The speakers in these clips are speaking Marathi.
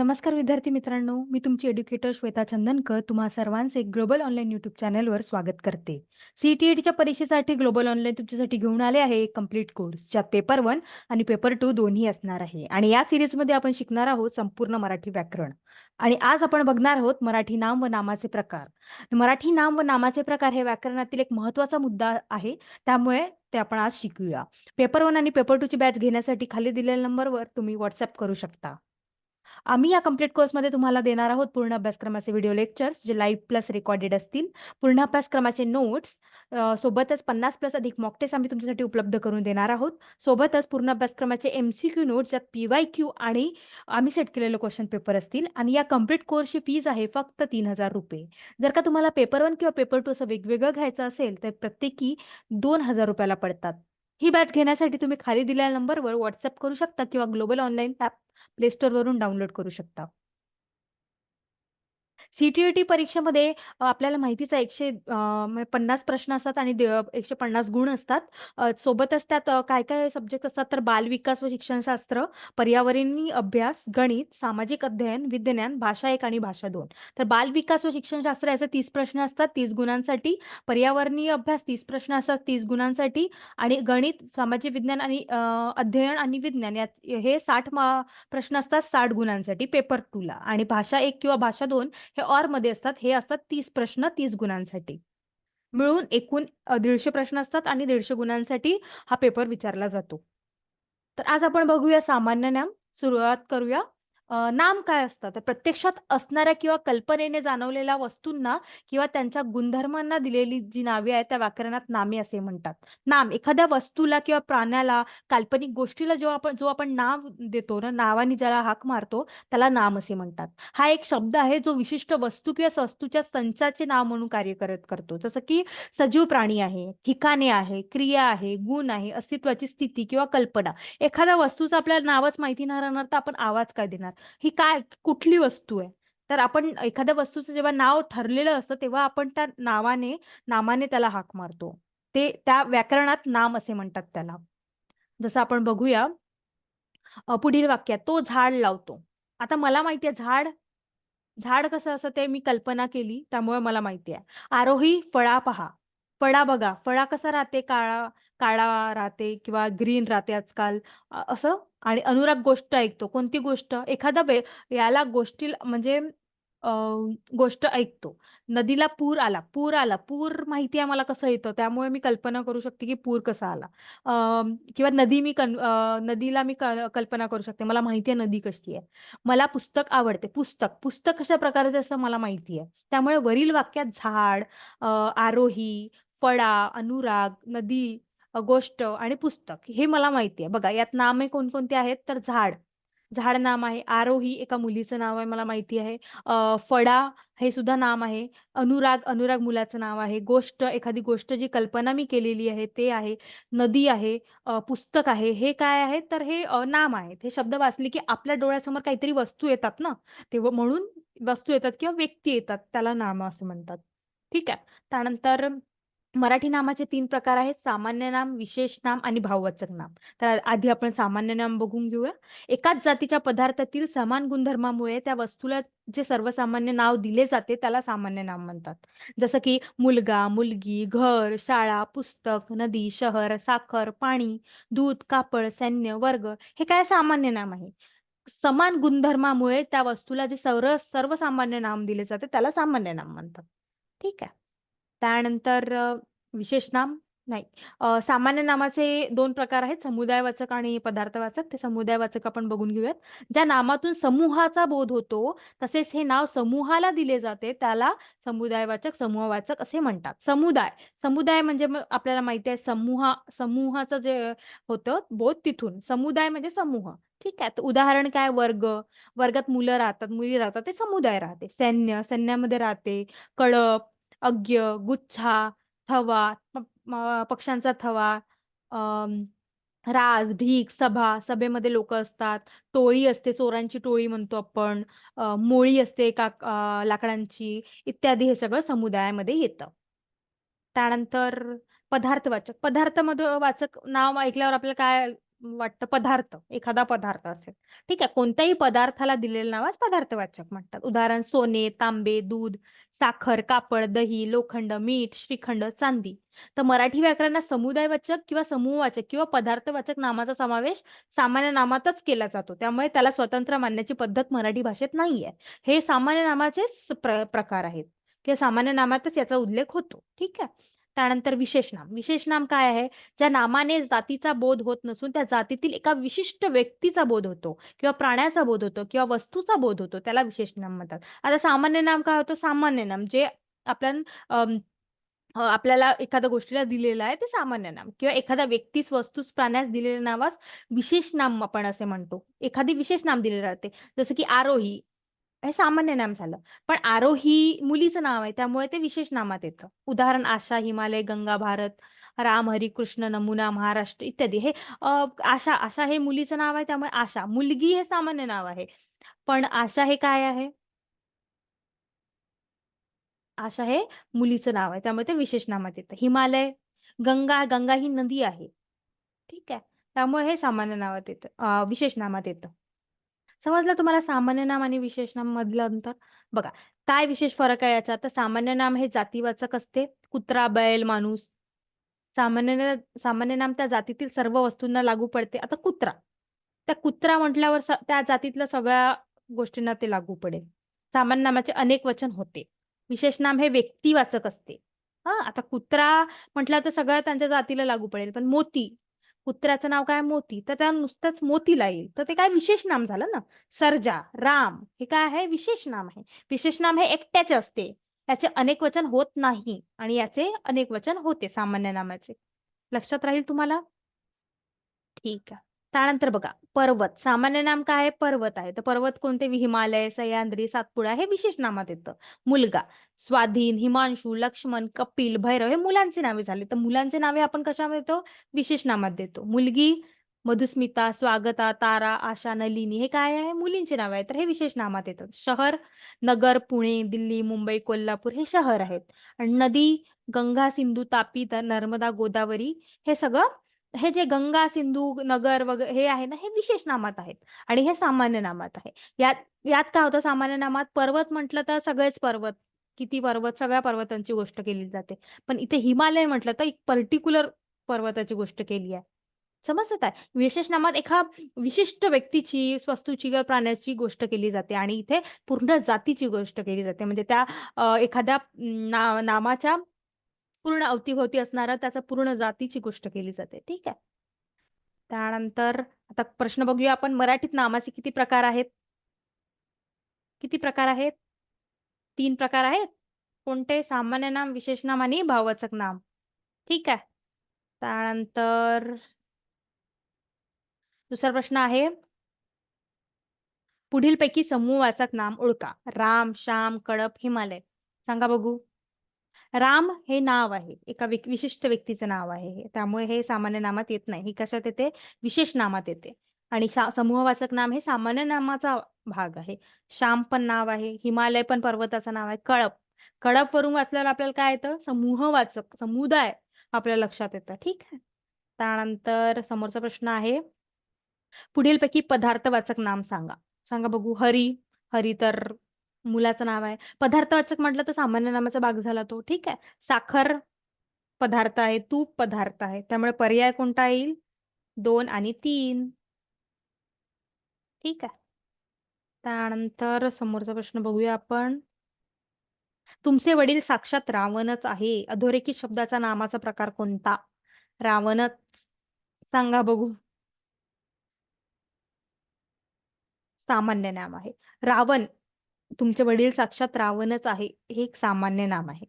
नमस्कार विद्यार्थी मित्रांनो, मी तुमची एड्युकेटर श्वेता चंदनकर तुम्हा सर्वांचे ग्लोबल ऑनलाईन यूट्यूब चॅनलवर स्वागत करते. CTETच्या परीक्षेसाठी ग्लोबल ऑनलाईन तुमच्यासाठी घेऊन आले आहे एक कंप्लीट कोर्स, ज्यात पेपर 1 आणि पेपर 2 दोन्ही असणार आहे. आणि या सिरीजमध्ये आपण शिकणार आहोत संपूर्ण मराठी व्याकरण. आणि आज आपण बघणार आहोत मराठी नाम व नामाचे प्रकार. मराठी नाम व नामाचे प्रकार हे व्याकरणातील एक महत्त्वाचा मुद्दा आहे, त्यामुळे ते आपण आज शिकूया. पेपर 1 आणि पेपर 2 ची बॅच घेण्यासाठी खाली दिलेल्या नंबरवर तुम्ही व्हॉट्सअप करू शकता. आम्ही या कंप्लीट कोर्समध्ये तुम्हाला देणार आहोत पूर्ण अभ्यासक्रमाचे व्हिडिओ लेक्चर्स जे लाईव्ह प्लस रेकॉर्डेड असतील. पूर्ण अभ्यासक्रमाचे नोट्स सोबतच 50 प्लस अधिक मॉक टेस्ट आम्ही तुमच्यासाठी उपलब्ध करून देणार आहोत. सोबतच पूर्ण अभ्यासक्रमाचे MCQ नोट्स ज्यात PYQ आणि आम्ही सेट केलेले क्वेश्चन पेपर असतील. आणि या कंप्लीट कोर्सची फीज आहे फक्त ₹3000. जर का तुम्हाला पेपर 1 किंवा पेपर 2 असं वेगवेगळं घ्यायचं असेल तर प्रत्येकी ₹2000 पडतात. ही बॅच घेण्यासाठी तुम्ही खाली दिलेल्या नंबरवर व्हॉट्सअप करू शकता किंवा ग्लोबल ऑनलाईन ॲप प्ले स्टोअरवरून डाउनलोड करू शकता. CTET परीक्षेमध्ये आपल्याला माहितीच आहे 50 प्रश्न असतात आणि 150 गुण असतात. सोबतच त्यात काय-काय सब्जेक्ट असतात तर बालविकास व शिक्षणशास्त्र, पर्यावरणीय अभ्यास, गणित, सामाजिक अध्ययन, विज्ञान, भाषा 1 आणि भाषा 2. तर बालविकास व शिक्षणशास्त्र याचे 30 प्रश्न असतात 30 गुणांसाठी. पर्यावरणीय अभ्यास 30 प्रश्न असतात 30 गुणांसाठी आणि गणित, सामाजिक विज्ञान आणि अध्ययन आणि विज्ञान यात हे 60 प्रश्न असतात 60 गुणांसाठी पेपर 2 ला आणि भाषा 1 किंवा भाषा 2 हे ऑरमध्ये असतात. हे असतात 30 प्रश्न 30 गुणांसाठी. मिळून एकूण 150 प्रश्न असतात आणि 150 गुणांसाठी हा पेपर विचारला जातो. तर आज आपण बघूया सामान्य नाम. सुरुवात करूया. नाम काय असतं? तर प्रत्यक्षात असणाऱ्या किंवा कल्पनेने जाणवलेल्या वस्तूंना किंवा त्यांच्या गुणधर्मांना दिलेली जी नावे आहेत त्या व्याकरणात नामे असे म्हणतात. नाम एखाद्या वस्तूला किंवा प्राण्याला, काल्पनिक गोष्टीला जो आपण नाव देतो ना, नावाने ज्याला हाक मारतो त्याला नाम असे म्हणतात. हा एक शब्द आहे जो विशिष्ट वस्तू किंवा वस्तूच्या संचाचे नाव म्हणून कार्य करतो. जसं की सजीव प्राणी आहे, ठिकाणे आहे, क्रिया आहे, गुण आहे, अस्तित्वाची स्थिती किंवा कल्पना. एखाद्या वस्तूचं आपल्याला नावच माहिती नाही राहणार तर आपण आवाज काय देणार? ही काय कुठली वस्तू आहे? तर आपण एखाद्या वस्तूचं जेव्हा नाव ठरलेलं असतं तेव्हा आपण त्या नामाने त्याला हाक मारतो. ते त्या व्याकरणात नाम असे म्हणतात त्याला. जसं आपण बघूया पुढील वाक्यात तो झाड लावतो. आता मला माहिती आहे झाड झाड कसं असतं ते मी कल्पना केली, त्यामुळे मला माहिती आहे. आरोही फळा पहा. फळा बघा. फळा कसा राहते? काळा काळा राहते किंवा ग्रीन राहते आजकाल असं. आणि अनुराग गोष्ट ऐकतो. कोणती गोष्ट? एखादा याला गोष्टीला म्हणजे अ, गोष्ट ऐकतो. नदीला पूर आला. पूर आला. पूर माहिती आहे मला कसं येतं. त्यामुळे मी कल्पना करू शकते, की पूर कसा आला. किंवा नदीला मी कल्पना करू शकते. मला माहिती आहे नदी कशी आहे. मला पुस्तक आवडते. पुस्तक कशा प्रकारचे असतं मला माहिती आहे. त्यामुळे वरील वाक्यात झाड, आरोही, फळा, अनुराग, नदी, गोष्ट आणि पुस्तक हे मला माहिती आहे. बघा यात नामे कोणकोणती आहेत तर झाड, झाड नाम आहे. आरोही एका मुलीचं नाव आहे मला माहिती आहे. फळा हे सुद्धा नाम आहे. अनुराग मुलाचं नाव आहे. गोष्ट एखादी गोष्ट जी कल्पना मी केलेली आहे ते आहे. नदी आहे, पुस्तक आहे. हे काय आहे तर हे नाम आहेत. हे शब्द वाचले की आपल्या डोळ्यासमोर काहीतरी वस्तू येतात ना, तेव्हा म्हणून वस्तू येतात किंवा व्यक्ती येतात त्याला नाम असं म्हणतात. ठीक आहे. त्यानंतर मराठी नामाचे 3 प्रकार आहेत. सामान्य नाम, विशेष नाम आणि भाववाचक नाम. तर आधी आपण सामान्य नाम बघून घेऊया. एकाच जातीच्या पदार्थातील समान गुणधर्मामुळे त्या वस्तूला जे सर्वसामान्य नाव दिले जाते त्याला सामान्य नाम म्हणतात. जसं की मुलगा, मुलगी, घर, शाळा, पुस्तक, नदी, शहर, साखर, पाणी, दूध, कापड, सैन्य, वर्ग हे काय सामान्य नाम आहे. समान गुणधर्मामुळे त्या वस्तूला जे सर्वसामान्य नाम दिले जाते त्याला सामान्य नाम म्हणतात. ठीक आहे. त्यानंतर विशेष नाम नाही. सामान्य नामाचे 2 प्रकार आहेत, समुदायवाचक आणि पदार्थवाचक. ते समुदायवाचक आपण बघून घेऊयात. ज्या नामातून समूहाचा बोध होतो, तसेच हे नाव समूहाला दिले जाते, त्याला समुदायवाचक, समूहवाचक असे म्हणतात. समुदाय म्हणजे मग आपल्याला माहिती आहे समूहाचं जे होतं बोध तिथून. समुदाय म्हणजे समूह. ठीक आहे. तर उदाहरण काय वर्गात मुलं राहतात, मुली राहतात, ते समुदाय राहते. सैन्यामध्ये राहते. कळप, अज्ञ, गुच्छा, थवा, पक्ष्यांचा थवा, अं, राज, ढीग, सभेमध्ये लोकं असतात. टोळी असते, चोरांची टोळी म्हणतो आपण. मोळी असते एका लाकडांची इत्यादी हे सगळं समुदायामध्ये येतं. त्यानंतर पदार्थवाचक. वाचक नाव ऐकल्यावर आपल्याला काय वाटतं पदार्थ, एखादा पदार्थ असेल. ठीक आहे, कोणत्याही पदार्थाला दिलेलं नावाच पदार्थवाचक म्हणतात. उदाहरण सोने, तांबे, दूध, साखर, कापड, दही, लोखंड, मीठ, श्रीखंड, चांदी. तर मराठी व्याकरणात समुदायवाचक किंवा समूहवाचक किंवा पदार्थवाचक नामाचा समावेश सामान्य नामातच केला जातो. त्यामुळे त्याला स्वतंत्र मानण्याची पद्धत मराठी भाषेत नाहीये. हे सामान्य नामाचे प्रकार आहेत किंवा सामान्य नामातच याचा उल्लेख होतो. ठीक आहे. त्यानंतर विशेष नाम. विशेष नाम काय आहे? ज्या नामाने जातीचा बोध होत नसून त्या जातीतील एका विशिष्ट व्यक्तीचा बोध होतो किंवा प्राण्याचा बोध होतो किंवा वस्तूचा बोध होतो, त्याला विशेष नाम म्हणतात. आता सामान्य नाम काय होतं? सामान्य नाम जे आपण आपल्याला एखाद्या गोष्टीला दिलेलं आहे ते सामान्य नाम किंवा एखाद्या व्यक्तीस, वस्तूस, प्राण्यास दिलेल्या नावास विशेष नाम आपण असे म्हणतो. एखादी विशेष नाम दिले राहते, जसं की आरोही हे सामान्य नाम झालं. पण आरोही मुलीचं नाव आहे, त्यामुळे ते विशेष नामात येतं. उदाहरण आशा, हिमालय, गंगा, भारत, राम, हरी, कृष्ण, नमुना, महाराष्ट्र इत्यादी. हे आशा आशा हे मुलीचं नाव आहे, त्यामुळे आशा. मुलगी हे सामान्य नाव आहे, पण आशा हे काय आहे? आशा हे मुलीचं नाव आहे, त्यामुळे ते विशेष नामात येतं. हिमालय, गंगा, गंगा ही नदी आहे. ठीक आहे. त्यामुळे हे सामान्य नावात येतं, विशेष नामात येतं. समजलं तुम्हाला सामान्य नाम आणि विशेष नाम मधलं अंतर? बघा, काय विशेष फरक आहे याचा? तर सामान्य नाम हे जातीवाचक असते. कुत्रा, बैल, माणूस. सामान्य नाम त्या जातीतील सर्व वस्तूंना लागू पडते. आता कुत्रा. त्या कुत्रा म्हटल्यावर त्या जातीतल्या सगळ्या गोष्टींना ते लागू पडेल. सामान्य नामाचे अनेक वचन होते. विशेष नाम हे व्यक्तिवाचक असते. हा, आता कुत्रा म्हटलं तर सगळ्या त्यांच्या जातीला लागू पडेल. पण मोती, कुत्र्याचं नाव काय? मोती. तर त्या नुसतंच मोतीला येईल. तर ते काय विशेष नाम झालं ना. सर्जा, राम हे काय आहे? विशेष नाम आहे. विशेष नाम हे एकट्याचे असते. याचे अनेक वचन होत नाही आणि याचे अनेक वचन होते सामान्य नामाचे. लक्षात राहील तुम्हाला? ठीक आहे. त्यानंतर बघा, पर्वत. सामान्य नाम काय आहे? पर्वत आहे. तर पर्वत कोणते? हिमालय, सह्याद्री, सातपुडा हे विशेष नामात येतं. मुलगा, स्वाधीन, हिमांशू, लक्ष्मण, कपिल, भैरव हे मुलांचे नावे झाले. तर मुलांचे नावे आपण कशामध्ये देतो? विशेष नामात देतो. मुलगी, मधुस्मिता, स्वागता, तारा, आशा, नलिनी हे काय आहे? मुलींचे नाव आहे. तर हे विशेष नामात येतात. शहर, नगर, पुणे, दिल्ली, मुंबई, कोल्हापूर हे शहर आहेत. आणि नदी, गंगा, सिंधू, तापी, नर्मदा, गोदावरी हे सगळं, हे जे गंगा, सिंधू, नगर वगैरे हे आहे ना, हे विशेष नामात आहेत आणि हे सामान्य नामात आहे. यात यात काय होतं? सामान्य नामात पर्वत म्हटलं तर सगळेच पर्वत, किती पर्वत, सगळ्या पर्वतांची गोष्ट केली जाते. पण इथे हिमालय म्हटलं तर एक पर्टिक्युलर पर्वताची गोष्ट केली आहे. समजत आहे? विशेष नामात एका विशिष्ट व्यक्तीची, वस्तूची किंवा प्राण्याची गोष्ट केली जाते आणि इथे पूर्ण जातीची गोष्ट केली जाते. म्हणजे त्या एखाद्या नामाच्या पूर्ण अवतीभोवती असणारा त्याचा पूर्ण जातीची गोष्ट केली जाते. ठीक आहे. त्यानंतर आता प्रश्न बघूया आपण, मराठीत नामाचे किती प्रकार आहेत? किती प्रकार आहेत? 3 प्रकार आहेत. कोणते? सामान्य नाम, विशेष नाम आणि भाववाचक नाम. ठीक आहे. त्यानंतर दुसरा प्रश्न आहे, पुढीलपैकी समूहवाचक नाम ओळखा. राम, श्याम, कडप, हिमालय. सांगा बघू. राम हे नाव आहे. एका विशिष्ट व्यक्तीचं नाव आहे हे. त्यामुळे हे सामान्य नामात येत नाही. ही कशात येते? विशेष नामात येते. आणि समूहवाचक नाम हे सामान्य नामाचा भाग आहे. श्याम पण नाव आहे. हिमालय पण पर्वताचं नाव आहे. कळप. कळप वरून वाचल्यावर आपल्याला काय येतं? समूहवाचक, समुदाय आपल्या लक्षात येतं. ठीक आहे. त्यानंतर समोरचा प्रश्न आहे, पुढीलपैकी पदार्थवाचक नाम सांगा. सांगा बघू. हरी. हरी तर मुलाचं नाव आहे. पदार्थवाचक म्हटलं तर सामान्य नामाचा भाग झाला तो. ठीक आहे. साखर पदार्थ आहे. तूप पदार्थ आहे. त्यामुळे पर्याय कोणता येईल? 2 आणि 3. ठीक आहे. त्यानंतर समोरचा प्रश्न बघूया आपण. तुमचे वडील साक्षात रावणच आहे. अधोरेखित शब्दाचा नामाचा प्रकार कोणता? रावणच. सांगा बघू. सामान्य नाम आहे. रावण, तुमचे वडील साक्षात रावणच आहे, हे एक सामान्य नाम आहे.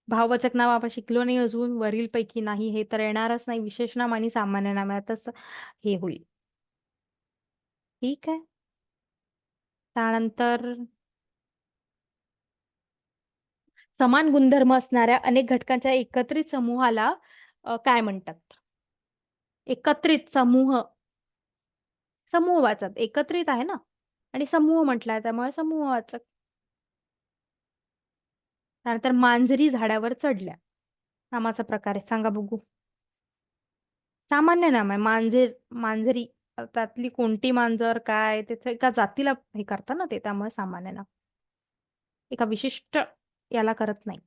भाववाचक नाव आपण शिकलो नाही अजून. वरीलपैकी नाही, हे तर येणारच नाही. विशेष नाम आणि सामान्य नामातच हे होईल. ठीक आहे. त्यानंतर समान गुणधर्म असणाऱ्या अनेक घटकांच्या एकत्रित समूहाला काय म्हणतात? एकत्रित समूह. समूहवाचक एकत्रित आहे ना, आणि समूह म्हटलाय त्यामुळे समूहवाचक. त्यानंतर मांजरी झाडावर चढल्या नामाचा प्रकार आहे. सांगा बघू. सामान्य नाम आहे. मांजरी त्यातली कोणती मांजर काय त्याचं एका जातीला हे करतं ना ते, त्यामुळे सामान्य नाव. एका विशिष्ट याला करत नाही.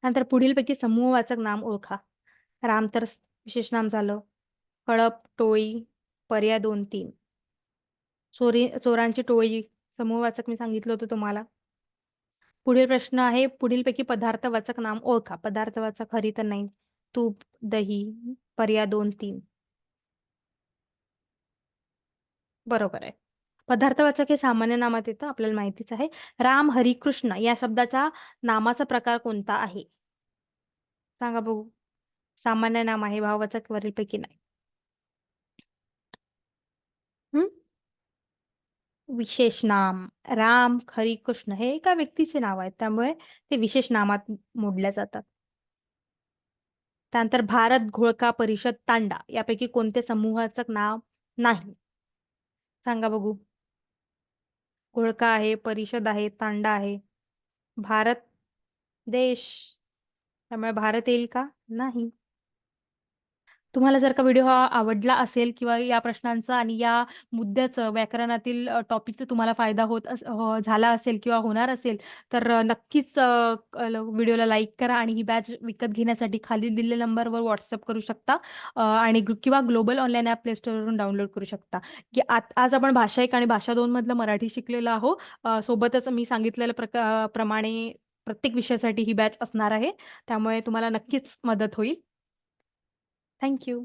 नंतर पुढीलपैकी समूहवाचक नाम ओळखा. राम तर विशेष नाम झालं. कळप, टोळी, पर्याय 2, 3. चोरांची टोळी समूहवाचक मी सांगितलं होतं तुम्हाला. पुढील प्रश्न आहे, पुढीलपैकी पदार्थवाचक नाम ओळखा. पदार्थवाचक हरी तर नाही. तूप, दही, पर्याय 2, 3. बरोबर आहे. पदार्थवाचक हे सामान्य नामात येतं, आपल्याला माहितीच आहे. राम, हरी, कृष्ण या शब्दाच्या नामाचा प्रकार कोणता आहे? सांगा बघू. सामान्य नाम आहे, भाववाचक वरीलपैकी नाही. हं? विशेष नाम. राम, हरी, कृष्ण हे एका व्यक्तीचे नाव आहेत, त्यामुळे ते विशेष नामात मोडल्या जातात. त्यानंतर भारत, घोळका, परिषद, तांडा यापैकी कोणते समूहाचं नाव नाही? सांगा बघू. घोळका आहे, परिषद आहे, तांडा आहे. भारत देश, त्यामुळे भारत येईल का? नाही. तुम्हाला जर का व्हिडिओ हा आवडला असेल किंवा या प्रश्नांचा आणि या मुद्द्याचं व्याकरणातील टॉपिकचा तुम्हाला फायदा झाला असेल किंवा होणार असेल, तर नक्कीच व्हिडिओला लाईक करा आणि ही बॅच विकत घेण्यासाठी खाली दिलेल्या नंबरवर WhatsApp करू शकता आणि किंवा ग्लोबल ऑनलाईन ॲप प्ले स्टोअरवरून डाउनलोड करू शकता. की आज आपण भाषा 1 आणि भाषा 2 मधलं मराठी शिकलेलो आहोत. सोबतच मी सांगितलेल्या प्रमाणे प्रत्येक विषयासाठी ही बॅच असणार आहे. त्यामुळे तुम्हाला नक्कीच मदत होईल. Thank you.